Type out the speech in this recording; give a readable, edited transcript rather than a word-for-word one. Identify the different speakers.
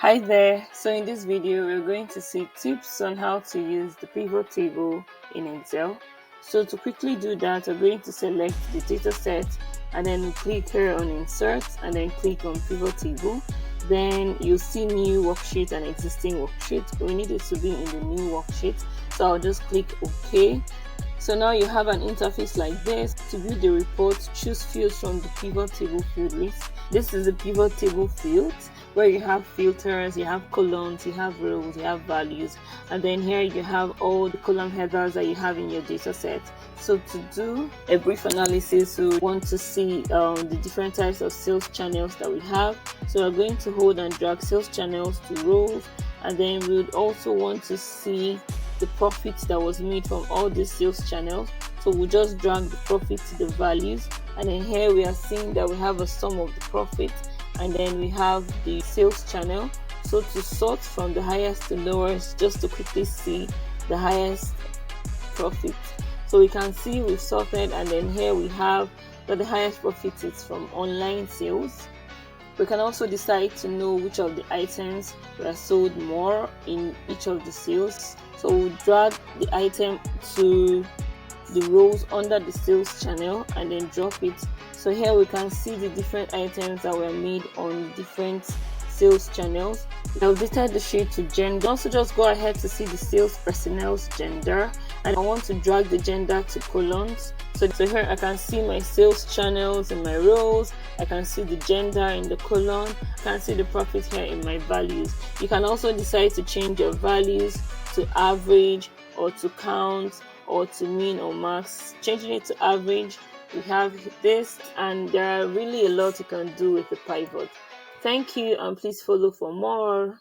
Speaker 1: Hi there, so in this video we're going to see tips on how to use the pivot table in Excel. So to quickly do that, we're going to select the data set and then click here on insert and then click on pivot table. Then you'll see new worksheet and existing worksheet. We need it to be in the new worksheet, so I'll just click OK. So now you have an interface like this. To view the report, choose fields from the pivot table field list. This is the pivot table field where you have filters, you have columns, you have rows, you have values, and then here you have all the column headers that you have in your data set. So to do a brief analysis, we want to see the different types of sales channels that we have. So we're going to hold and drag sales channels to rows, and then we would also want to see the profit that was made from all these sales channels. So we'll just drag the profit to the values, and then here we are seeing that we have a sum of the profit, and then we have the sales channel. So to sort from the highest to lowest, just to quickly see the highest profit. So we can see we've sorted, and then here we have that the highest profit is from online sales. We can also decide to know which of the items were sold more in each of the sales. So we'll drag the item to the rows under the sales channel and then drop it. So here we can see the different items that were made on different sales channels. We updated the sheet to gender. Also just go ahead to see the sales personnel's gender, and I want to drag the gender to columns. So here I can see my sales channels in my rows, I can see the gender in the column, I can see the profit here in my values. You can also decide to change your values to average or to count or to mean or max. Changing it to average, we have this, and there are really a lot you can do with the pivot. Thank you, and please follow for more.